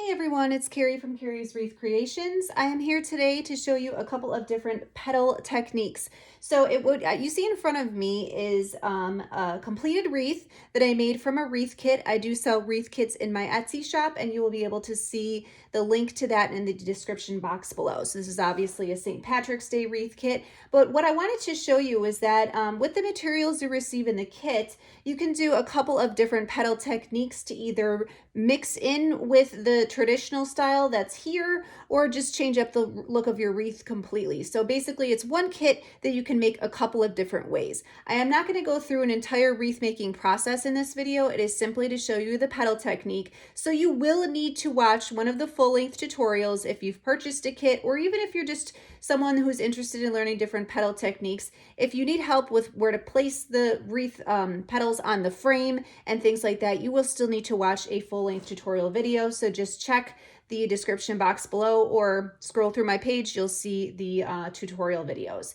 Hey everyone, it's Carrie from Carrie's Wreath Creations. I am here today to show you a couple of different petal techniques. So you see in front of me is a completed wreath that I made from a wreath kit. I do sell wreath kits in my Etsy shop, and you will be able to see the link to that in the description box below. So this is obviously a St. Patrick's Day wreath kit, but what I wanted to show you is that with the materials you receive in the kit, you can do a couple of different petal techniques to either mix in with the traditional style that's here or just change up the look of your wreath completely. So basically it's one kit that you can make a couple of different ways. I am not going to go through an entire wreath making process in this video. It is simply to show you the petal technique. So you will need to watch one of the full-length tutorials if you've purchased a kit, or even if you're just someone who's interested in learning different petal techniques. If you need help with where to place the wreath petals on the frame and things like that, you will still need to watch a full-length tutorial video. So just check the description box below or scroll through my page. You'll see the tutorial videos.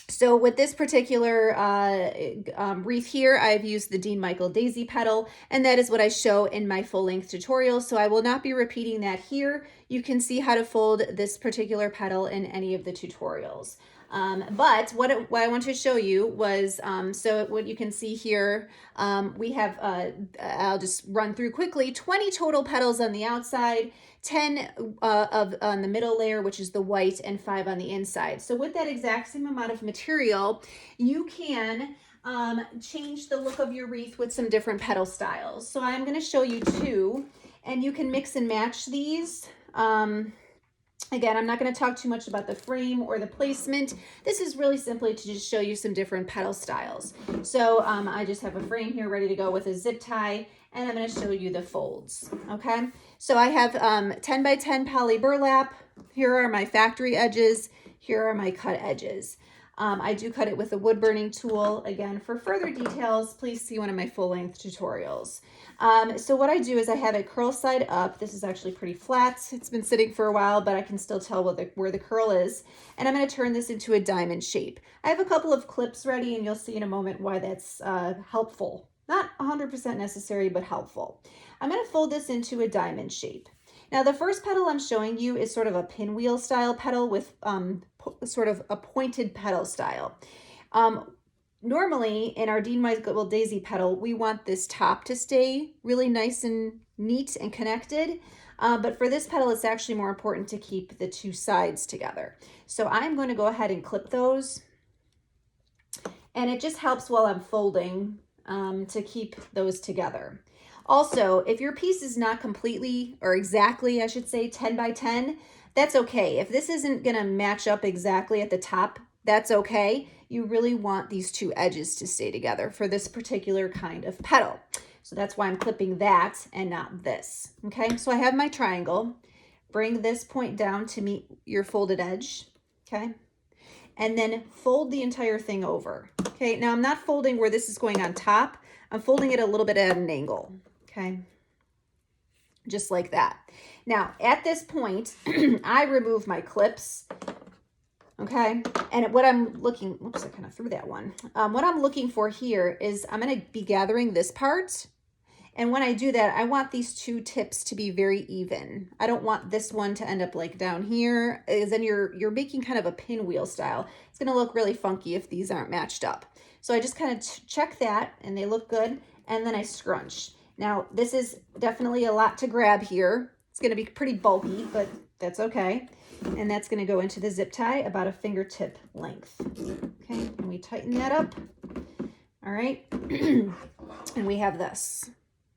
So with this particular wreath here, I've used the Dean Michael Daisy petal, and that is what I show in my full-length tutorial. So I will not be repeating that here. You can see how to fold this particular petal in any of the tutorials. But what I want to show you was, so what you can see here, we have, I'll just run through quickly, 20 total petals on the outside, 10 on the middle layer, which is the white, and 5 on the inside. So with that exact same amount of material, you can change the look of your wreath with some different petal styles. So I'm going to show you two, and you can mix and match these. Again, I'm not going to talk too much about the frame or the placement. This is really simply to just show you some different petal styles. So I just have a frame here ready to go with a zip tie, and I'm going to show you the folds. Okay, so I have 10 by 10 poly burlap. Here are my factory edges. Here are my cut edges. I do cut it with a wood burning tool. Again, for further details, please see one of my full-length tutorials. So what I do is I have it curl side up. This is actually pretty flat. It's been sitting for a while, but I can still tell where the curl is. And I'm going to turn this into a diamond shape. I have a couple of clips ready, and you'll see in a moment why that's helpful. Not 100% necessary, but helpful. I'm going to fold this into a diamond shape. Now, the first petal I'm showing you is sort of a pinwheel style petal with sort of a pointed petal style. Normally in our Dean Michael Daisy petal, we want this top to stay really nice and neat and connected. But for this petal, it's actually more important to keep the two sides together. So I'm going to go ahead and clip those. And it just helps while I'm folding to keep those together. Also, if your piece is not completely, or exactly, I should say, 10 by 10, that's okay. If this isn't going to match up exactly at the top, that's okay. You really want these two edges to stay together for this particular kind of petal. So that's why I'm clipping that and not this. Okay, so I have my triangle. Bring this point down to meet your folded edge. Okay, and then fold the entire thing over. Okay, now I'm not folding where this is going on top. I'm folding it a little bit at an angle. Okay, just like that. Now, at this point, I remove my clips. Okay, and what I'm looking, oops, I kind of threw that one. What I'm looking for here is I'm going to be gathering this part. And when I do that, I want these two tips to be very even. I don't want this one to end up like down here, because then you're making kind of a pinwheel style. It's going to look really funky if these aren't matched up. So I just kind of check that, and they look good, and then I scrunch. Now, this is definitely a lot to grab here. It's going to be pretty bulky, but that's okay. And that's going to go into the zip tie about a fingertip length. Okay, and we tighten that up. All right, and we have this.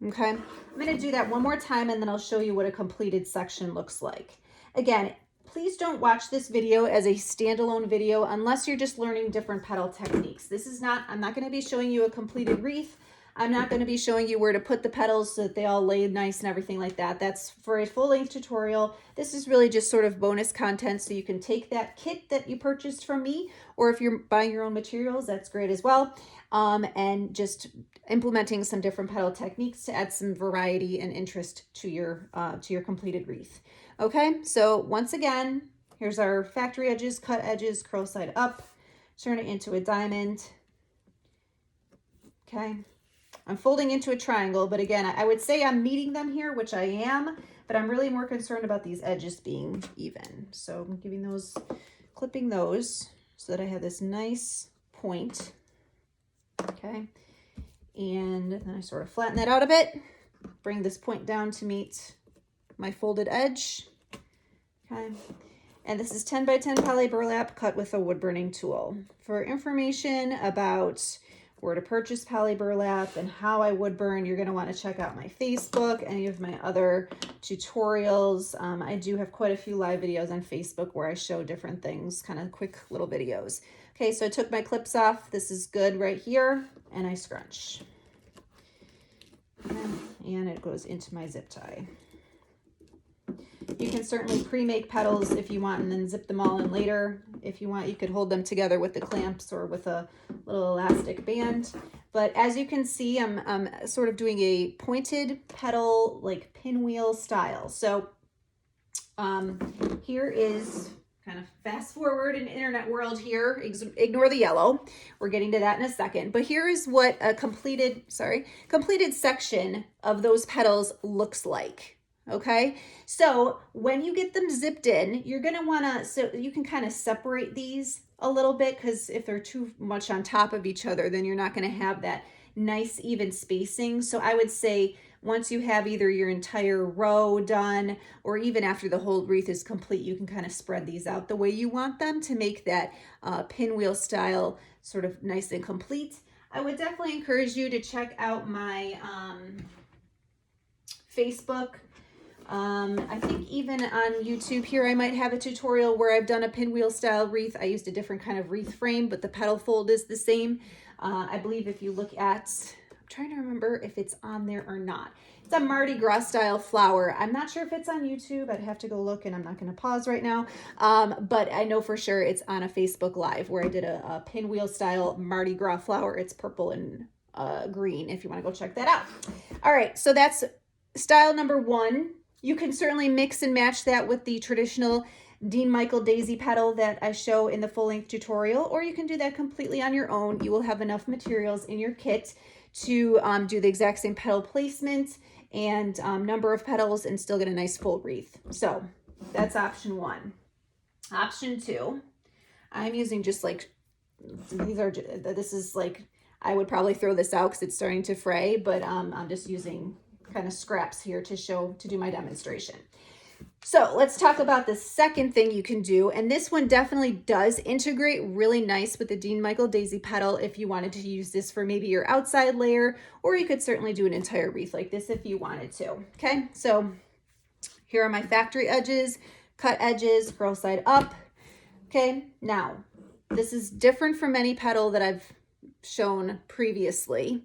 Okay, I'm going to do that one more time, and then I'll show you what a completed section looks like. Again, please don't watch this video as a standalone video unless you're just learning different petal techniques. I'm not going to be showing you a completed wreath. I'm not going to be showing you where to put the petals so that they all lay nice and everything like that. That's for a full-length tutorial. This is really just sort of bonus content, so you can take that kit that you purchased from me, or if you're buying your own materials, that's great as well, and just implementing some different petal techniques to add some variety and interest to your completed wreath. Okay, so once again, here's our factory edges, cut edges, curl side up, turn it into a diamond. Okay. I'm folding into a triangle, but again, I would say I'm meeting them here, which I am, but I'm really more concerned about these edges being even. So I'm giving those, clipping those so that I have this nice point. Okay. And then I sort of flatten that out a bit, bring this point down to meet my folded edge. Okay. And this is 10 by 10 poly burlap cut with a wood burning tool. For information about where to purchase poly burlap and how I wood burn, you're going to want to check out my Facebook, any of my other tutorials. I do have quite a few live videos on Facebook where I show different things, kind of quick little videos. Okay, so I took my clips off. This is good right here, and I scrunch. And it goes into my zip tie. You can certainly pre-make petals if you want and then zip them all in later. If you want, you could hold them together with the clamps or with a little elastic band. But as you can see, I'm sort of doing a pointed petal, like pinwheel style. So here is kind of fast forward in internet world here. Ignore the yellow. We're getting to that in a second. But here is what a completed section of those petals looks like. Okay, so when you get them zipped in, you're going to want to, so you can kind of separate these a little bit, because if they're too much on top of each other, then you're not going to have that nice even spacing. So I would say once you have either your entire row done, or even after the whole wreath is complete, you can kind of spread these out the way you want them to make that pinwheel style sort of nice and complete. I would definitely encourage you to check out my Facebook. I think even on YouTube here, I might have a tutorial where I've done a pinwheel style wreath. I used a different kind of wreath frame, but the petal fold is the same. I believe if you look at, I'm trying to remember if it's on there or not. It's a Mardi Gras style flower. I'm not sure if it's on YouTube. I'd have to go look, and I'm not going to pause right now. But I know for sure it's on a Facebook Live where I did a pinwheel style Mardi Gras flower. It's purple and green if you want to go check that out. All right, so that's style number 1. You can certainly mix and match that with the traditional Dean Michael daisy petal that I show in the full-length tutorial, or you can do that completely on your own. You will have enough materials in your kit to do the exact same petal placement and number of petals and still get a nice full wreath. So that's option 1. Option 2, I'm using just like, this is like, I would probably throw this out because it's starting to fray, but I'm just using kind of scraps here to do my demonstration. So let's talk about the second thing you can do. And this one definitely does integrate really nice with the Dean Michael daisy petal if you wanted to use this for maybe your outside layer, or you could certainly do an entire wreath like this if you wanted to. Okay, so here are my factory edges, cut edges, curl side up. Okay, now this is different from any petal that I've shown previously.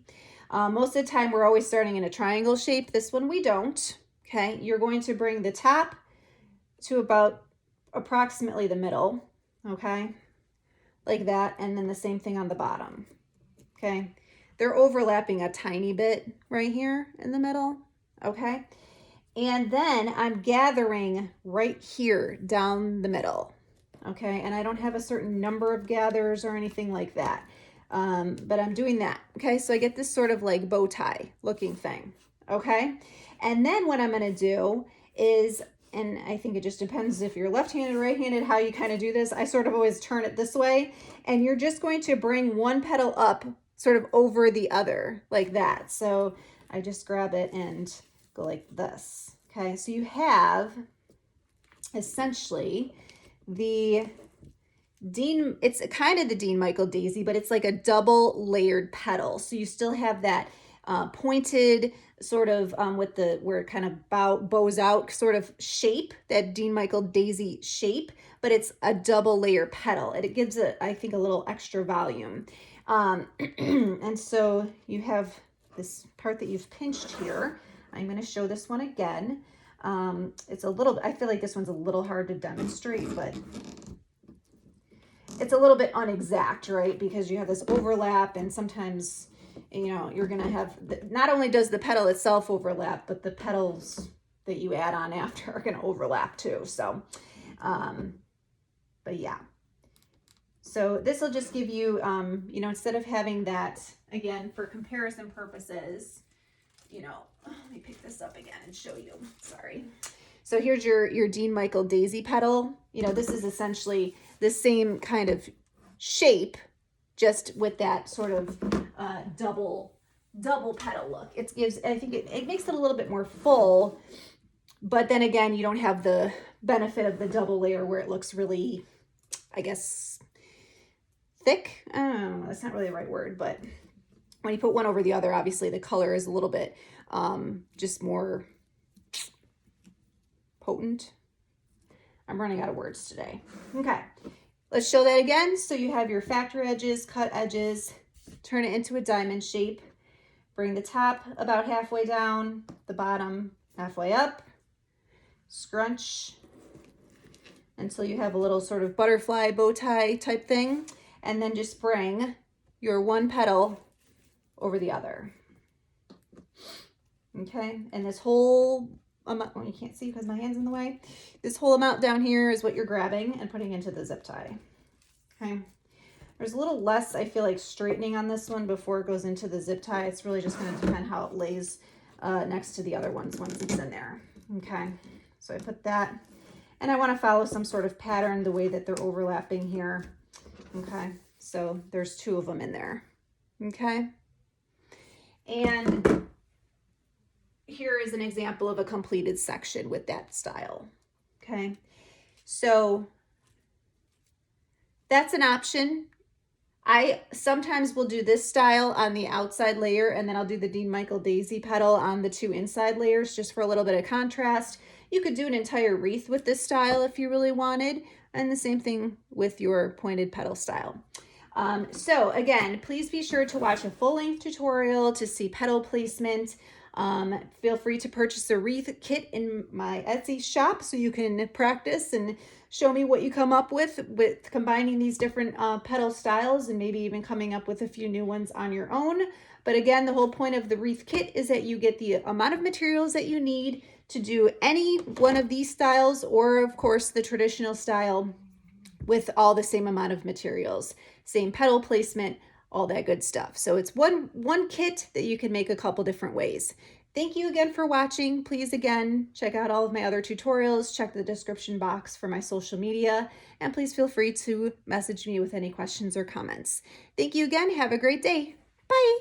Most of the time we're always starting in a triangle shape. This one we don't. Okay, you're going to bring the top to about approximately the middle, okay, like that, and then the same thing on the bottom. Okay, they're overlapping a tiny bit right here in the middle. Okay, and then I'm gathering right here down the middle. Okay, and I don't have a certain number of gathers or anything like that. But I'm doing that. Okay, so I get this sort of like bow tie looking thing. Okay, and then what I'm going to do is, and I think it just depends if you're left-handed or right-handed how you kind of do this. I sort of always turn it this way, and you're just going to bring one petal up sort of over the other like that. So I just grab it and go like this. Okay, so you have essentially the it's kind of the Dean Michael daisy, but it's like a double layered petal. So you still have that pointed sort of with where it kind of bows out sort of shape, that Dean Michael daisy shape, but it's a double layer petal. And it gives it, I think, a little extra volume. And so you have this part that you've pinched here. I'm going to show this one again. It's a little, I feel like this one's a little hard to demonstrate, but it's a little bit unexact, right? Because you have this overlap, and sometimes, you know, you're going to have, not only does the petal itself overlap, but the petals that you add on after are going to overlap too. So, but yeah. So this will just give you, you know, instead of having that again, for comparison purposes, you know, let me pick this up again and show you. Sorry. So here's your Dean Michael daisy petal. You know, this is essentially the same kind of shape, just with that sort of double petal look. It gives, I think it makes it a little bit more full, but then again, you don't have the benefit of the double layer where it looks really, I guess, thick. I don't know, that's not really the right word, but when you put one over the other, obviously the color is a little bit just more potent. I'm running out of words today. Okay, let's show that again. So you have your factory edges, cut edges, turn it into a diamond shape. Bring the top about halfway down, the bottom halfway up, scrunch until you have a little sort of butterfly bow tie type thing, and then just bring your one petal over the other. Okay, and this whole amount, well, you can't see because my hand's in the way, this whole amount down here is what you're grabbing and putting into the zip tie. Okay, there's a little less, I feel like, straightening on this one before it goes into the zip tie. It's really just going to depend how it lays next to the other ones once it's in there. Okay, so I put that, and I want to follow some sort of pattern the way that they're overlapping here. Okay, so there's two of them in there. Okay, and here is an example of a completed section with that style. Okay, so that's an option. I sometimes will do this style on the outside layer, and then I'll do the Dean Michael daisy petal on the two inside layers just for a little bit of contrast. You could do an entire wreath with this style if you really wanted, and the same thing with your pointed petal style. So again, please be sure to watch a full-length tutorial to see petal placement. Feel free to purchase a wreath kit in my Etsy shop so you can practice and show me what you come up with combining these different petal styles, and maybe even coming up with a few new ones on your own. But again, the whole point of the wreath kit is that you get the amount of materials that you need to do any one of these styles, or of course the traditional style, with all the same amount of materials, same petal placement, all that good stuff. So it's one kit that you can make a couple different ways. Thank you again for watching. Please, again, check out all of my other tutorials, check the description box for my social media, and please feel free to message me with any questions or comments. Thank you again. Have a great day. Bye.